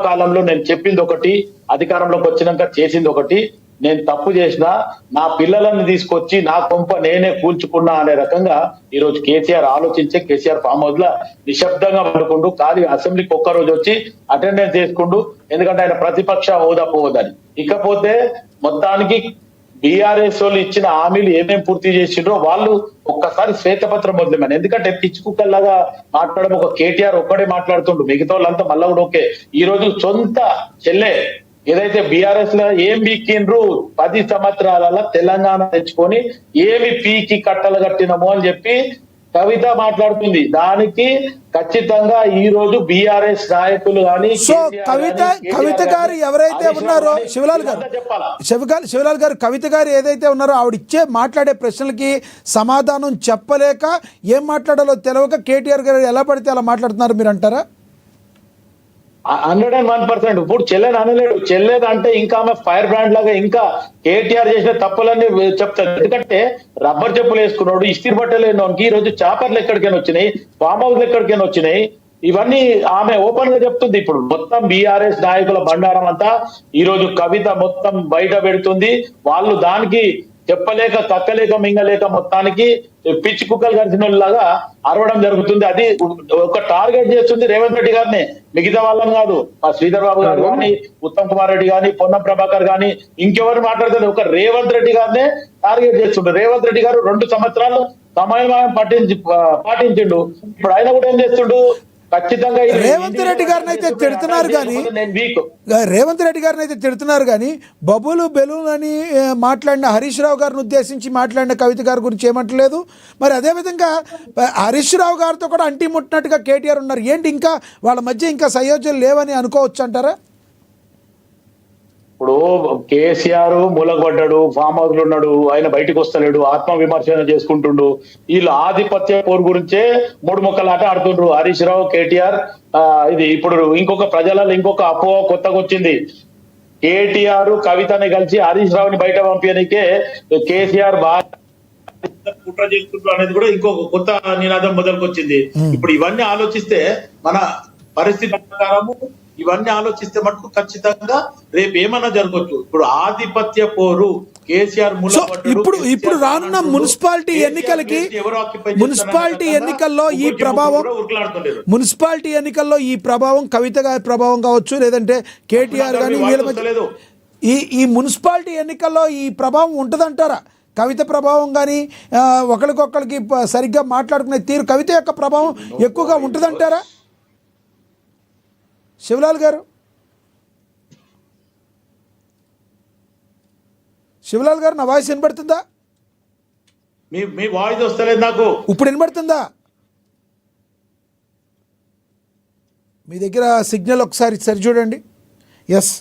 కాలంలో నేను చెప్పింది ఒకటి, అధికారంలోకి వచ్చినాక చేసింది ఒకటి. నేను తప్పు చేసినా నా పిల్లలను తీసుకొచ్చి నా కొంప నేనే కూల్చుకున్నా అనే రకంగా ఈ రోజు కేసీఆర్ ఆలోచించే కేసీఆర్ ఫామ్ హౌస్ లో నిశ్శబ్దంగా పడుకుంటూ ఖాళీ అసెంబ్లీకి ఒక్క రోజు వచ్చి అటెండెన్స్ చేసుకుంటూ, ఎందుకంటే ఆయన ప్రతిపక్ష హోదా పోవద్దని. ఇకపోతే మొత్తానికి బీఆర్ఎస్ వాళ్ళు ఇచ్చిన హామీలు ఏమేమి పూర్తి చేసిండ్రో వాళ్ళు ఒక్కసారి శ్వేతపత్రం మొదలమని. ఎందుకంటే పిచ్చి కుక్కల్లాగా మాట్లాడడం ఒక కేటీఆర్ ఒక్కడే మాట్లాడుతుండ్రు, మిగతా వాళ్ళంతా మళ్ళా కూడా ఓకే. ఈ రోజు సొంత చెల్లె ఏదైతే బీఆర్ఎస్ లో ఏం పీకిండ్రు 10 సంవత్సరాల తెలంగాణ తెచ్చుకొని ఏమి పీకి కట్టలు కట్టినమో అని చెప్పి కవిత మాట్లాడుతుంది. దానికి ఖచ్చితంగా ఈ రోజు బీఆర్ఎస్ నాయకులు కానీ కవిత గారు ఎవరైతే ఉన్నారో శివలాల్ గారు కవిత గారు ఏదైతే ఉన్నారో ఆవిడ ఇచ్చే మాట్లాడే ప్రశ్నలకి సమాధానం చెప్పలేక ఏం మాట్లాడాలో తెలియక కేటీఆర్ గారు ఎలా పడితే అలా మాట్లాడుతున్నారు మీరు అంటారా? 101%. ఇప్పుడు చెల్లెని అనలేడు. చెల్లెది అంటే ఇంకా ఆమె ఫైర్ బ్రాండ్ లాగా ఇంకా కేటీఆర్ చేసిన తప్పులన్నీ చెప్తారు. ఎందుకంటే రబ్బర్ చెప్పులు వేసుకున్నాడు, ఇస్త్రీ బట్టలు వేసినోనికి ఈ రోజు చాపర్లు ఎక్కడికైనా వచ్చినాయి, ఫామ్ హౌస్ ఎక్కడికైనా వచ్చినాయి. ఇవన్నీ ఆమె ఓపెన్ గా చెప్తుంది. ఇప్పుడు మొత్తం బీఆర్ఎస్ నాయకుల బండారం అంతా ఈ రోజు కవిత మొత్తం బయట పెడుతుంది. వాళ్ళు దానికి చెప్పలేక కక్కలేక మింగలేక మొత్తానికి పిచ్చి కుక్కలు కలిసిన లాగా అరవడం జరుగుతుంది. అది ఒక టార్గెట్ చేస్తుంది రేవంత్ రెడ్డి గారిని, మిగతా వాళ్ళని కాదు. ఆ శ్రీధర్ బాబు గారు కానీ, ఉత్తమ్ కుమార్ రెడ్డి కానీ, పొన్నం ప్రభాకర్ కానీ, ఇంకెవరు మాట్లాడుతుంది, ఒక రేవంత్ రెడ్డి గారినే టార్గెట్ చేస్తుండ్రు. రేవంత్ రెడ్డి గారు 2 సంవత్సరాలు సమన్వయం పాటించిండు. ఇప్పుడు ఆయన కూడా ఏం చేస్తుండు, ఖచ్చితంగా రేవంత్ రెడ్డి గారిని అయితే తిడుతున్నారు కానీ బబులు బెలూన్ అని మాట్లాడిన హరీష్ రావు గారిని ఉద్దేశించి మాట్లాడిన కవిత గారి గురించి ఏమంటలేదు. మరి అదేవిధంగా హరీష్ రావు గారితో కూడా అంటి ముట్టినట్టుగా కేటీఆర్ ఉన్నారు. ఏంటి ఇంకా వాళ్ళ మధ్య ఇంకా సంయోజనలు లేవని అనుకోవచ్చు అంటారా? ఇప్పుడు కేసీఆర్ మూలగొడ్డాడు, ఫామ్ హౌస్ లో ఉన్నాడు, ఆయన బయటకు వస్తలేడు, ఆత్మ విమర్శన చేసుకుంటుండు. వీళ్ళు ఆధిపత్య పోరు గురించే 3 ముక్కలు ఆట ఆడుతుండ్రు హరీష్ రావు, కేటీఆర్. ఇది ఇప్పుడు ఇంకొక ప్రజలలో ఇంకొక అపోహ కొత్తగా వచ్చింది. కేటీఆర్ కవితని కలిసి హరీష్ రావుని బయట పంపించడానికే కేసీఆర్ బాగా కుట్ర చేస్తుండ్రు అనేది కూడా ఇంకొక కొత్త నినాదం మొదలుకొచ్చింది. ఇప్పుడు ఇవన్నీ ఆలోచిస్తే మన పరిస్థితి ప్రకారము ఇవన్నీ ఆలోచిస్తే మటుకు ఖచ్చితంగా రేపు ఏమన్నా జరగవచ్చు. ఇప్పుడు ఆధిపత్య పోరు కేసీఆర్ ఇప్పుడు రానున్న మున్సిపాలిటీ ఎన్నికల్లో ఈ ప్రభావం కవిత గారి ప్రభావం కావచ్చు, లేదంటే కేటీఆర్ కానీ ఈ మున్సిపాలిటీ ఎన్నికల్లో ఈ ప్రభావం ఉంటుందంటారా? కవిత ప్రభావం కానీ ఒకరికొకరికి సరిగ్గా మాట్లాడుకునే తీరు కవిత యొక్క ప్రభావం ఎక్కువగా ఉంటుందంటారా? శివలాల్ గారు నా వాయిస్ వినబడుతుందా? మీ వాయిస్ వస్తలేదు నాకు. ఇప్పుడు వినబడుతుందా? మీ దగ్గర సిగ్నల్ ఒకసారి సరి చూడండి. ఎస్,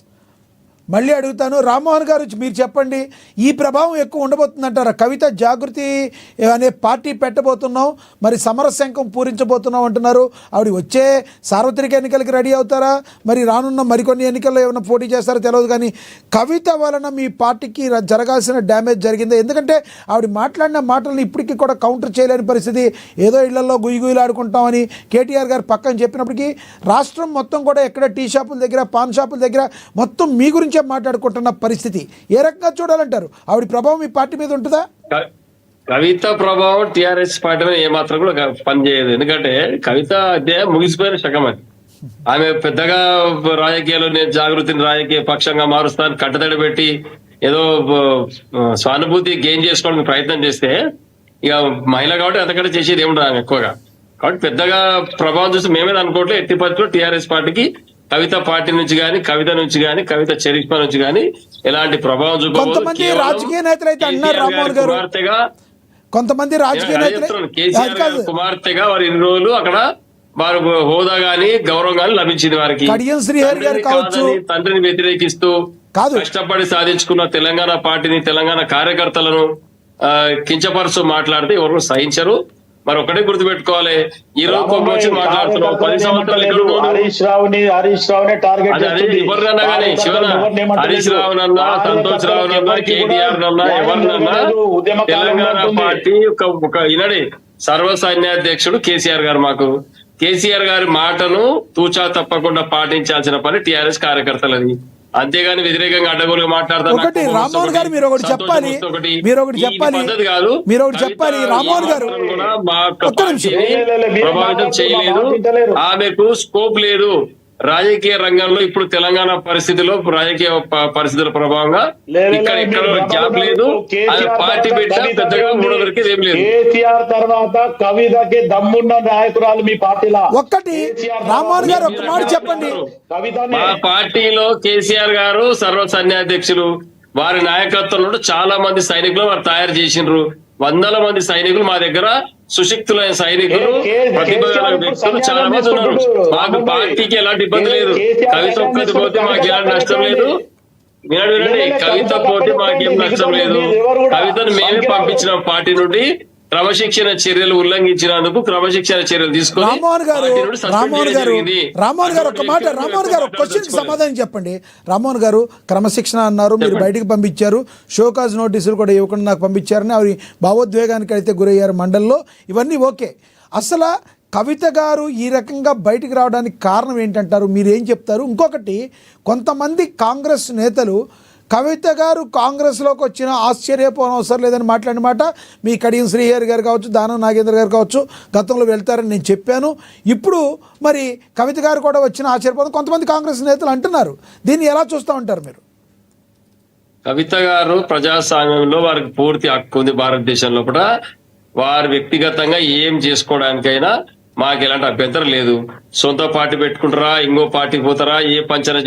మళ్ళీ అడుగుతాను. రామ్మోహన్ గారు మీరు చెప్పండి, ఈ ప్రభావం ఎక్కువ ఉండబోతుందంటారా? కవిత జాగృతి అనే పార్టీ పెట్టబోతున్నాం, మరి సమరశంఖం పూరించబోతున్నాం అంటున్నారు. ఆవిడ వచ్చే సార్వత్రిక ఎన్నికలకి రెడీ అవుతారా? మరి రానున్న మరికొన్ని ఎన్నికల్లో ఏమైనా పోటీ చేస్తారో తెలియదు, కానీ కవిత వలన మీ పార్టీకి జరగాల్సిన డ్యామేజ్ జరిగింది. ఎందుకంటే ఆవిడ మాట్లాడిన మాటలను ఇప్పటికీ కూడా కౌంటర్ చేయలేని పరిస్థితి. ఏదో ఇళ్లలో గుయ్యులాడుకుంటామని కేటీఆర్ గారు పక్కన చెప్పినప్పటికీ రాష్ట్రం మొత్తం కూడా ఎక్కడ టీ షాపుల దగ్గర, పాన్ షాపుల దగ్గర మొత్తం మీ గురించి మాట్లాడుకుంటున్న పరిస్థితి ఏ రకంగా చూడాలంటారు? ఆవిడ ప్రభావం మీ పార్టీ మీద ఉంటుందా? కవిత ప్రభావం టిఆర్ఎస్ పార్టీ మీద ఏమాత్రం కూడా పనిచేయదు. ఎందుకంటే కవిత అదే ముగిసిపోయిన శకం అది. ఆమె పెద్దగా రాజకీయాలు నేను జాగృతిని రాజకీయ పక్షంగా మారుస్తాను కట్టతడి పెట్టి ఏదో సానుభూతి గెయిన్ చేసుకోవడానికి ప్రయత్నం చేస్తే, ఇక మహిళ కాబట్టి అంతకంటే చేసేది ఏముండదు ఆమె ఎక్కువగా. కాబట్టి పెద్దగా ప్రభావం చూస్తే మేమేది అనుకోవట్లేదు. ఎట్టి పరిస్థితుల్లో టిఆర్ఎస్ పార్టీకి కవిత పార్టీ నుంచి కానీ, కవిత నుంచి కానీ, కవిత చరిష్మా నుంచి కానీ ఎలాంటి ప్రభావం చూపబోదు. కేసీఆర్ కుమార్తెగా వారు ఇన్ని రోజులు అక్కడ వారు హోదా గాని గౌరవం గాని లభించింది వారికి. తండ్రిని వ్యతిరేకిస్తూ కష్టపడి సాధించుకున్న తెలంగాణ పార్టీని, తెలంగాణ కార్యకర్తలను కించపరుస్తూ మాట్లాడితే ఎవరు సహించరు. మరి ఒకటే గుర్తుపెట్టుకోవాలి, ఈ రోజు మాట్లాడుతున్నాం 10 సంవత్సరాలు హరీష్ రావునే టార్గెట్ ఎవరినన్నా కానీ హరీష్ రావునన్నా, సంతోష్ రావునన్నా, కేటీఆర్ నన్నా, ఎవరినన్నా తెలంగాణ పార్టీ ఒక ఈనాడే సర్వసైన్యాధ్యక్షుడు కేసీఆర్ గారు మాకు కేసీఆర్ గారి మాటను తూచా తప్పకుండా పాటించాల్సిన పని టీఆర్ఎస్ కార్యకర్తలది. అంతేగాని వ్యతిరేకంగా అడ్డగోలుగా మాట్లాడతారు. ఒకటి రామ్మోహన్ గారు మీరు ఒకటి చెప్పాలి, మీరు ఒకటి చెప్పాలి, కాదు మీరు ఒకటి చెప్పాలి. రామ్మోహన్ గారు కూడా మా ఒక్క నిమిషం. ప్రభావితం చేయలేదు, ఆమెకు స్కోప్ లేదు రాజకీయ రంగంలో. ఇప్పుడు తెలంగాణ పరిస్థితిలో రాజకీయ పరిస్థితుల ప్రభావంగా ఇక్కడ జాబ్ లేదు, ఆమె పార్టీ పెట్టా పెద్దగా మూడోదరికి ఏం లేదు. కేసీఆర్ తర్వాత కవితకి దమ్మున్న నాయకురాలు మీ పార్టీలో. ఒక్కటి రామ్మోహన్ గారు ఒక్క మాట చెప్పండి. మా పార్టీలో కేసీఆర్ గారు సర్వసైన్యాధ్యక్షులు, వారి నాయకత్వంలో చాలా మంది సైనికులు వారు తయారు చేసిండ్రు. వందల మంది సైనికులు మా దగ్గర, సుశక్తులైన సైనికులు, ప్రతిభ వ్యక్తులు చాలా మంది ఉన్నారు. మాకు పార్టీకి ఎలాంటి ఇబ్బంది లేదు. కవిత ఒక్కటి పోతే మాకు ఎలాంటి నష్టం లేదు. వినండి, కవిత పోతే మాకేం నష్టం లేదు. కవితను మేమే పంపించిన పార్టీ నుండి క్రమశిక్షణ చర్యలు ఉల్లంఘించినందుకు క్రమశిక్షణ చర్యలు తీసుకొని రామ్మోహన్ గారు ఒక మాట, రామ్మోహన్ గారు ఒక క్వశ్చన్ సమాధానం చెప్పండి. రామ్మోహన్ గారు క్రమశిక్షణ అన్నారు, మీరు బయటికి పంపించారు, షోకాజ్ నోటీసులు కూడా ఇవ్వకుండా నాకు పంపించారని అవి భావోద్వేగానికి అయితే గురయ్యారు మండలిలో. ఇవన్నీ ఓకే. అసలు కవిత గారు ఈ రకంగా బయటికి రావడానికి కారణం ఏంటంటారు, మీరేం చెప్తారు? ఇంకొకటి, కొంతమంది కాంగ్రెస్ నేతలు కవిత గారు కాంగ్రెస్లోకి వచ్చిన ఆశ్చర్యపోనవసరం లేదని మాట్లాడిన మాట మీ కడియం శ్రీహరి గారు కావచ్చు, దానం నాగేంద్ర గారు కావచ్చు, గతంలో వెళ్తారని నేను చెప్పాను. ఇప్పుడు మరి కవిత గారు కూడా వచ్చిన ఆశ్చర్యపోవడం కొంతమంది కాంగ్రెస్ నేతలు అంటున్నారు. దీన్ని ఎలా చూస్తూ ఉంటారు మీరు? కవిత గారు ప్రజాస్వామ్యంలో వారికి పూర్తి హక్కు ఉంది. భారతదేశంలో కూడా వారు వ్యక్తిగతంగా ఏం చేసుకోవడానికైనా మాకు ఎలాంటి అభ్యంతరం లేదు. సొంత పార్టీ పెట్టుకుంటారా, ఇంకో పార్టీకి పోతారా, ఏ పంచన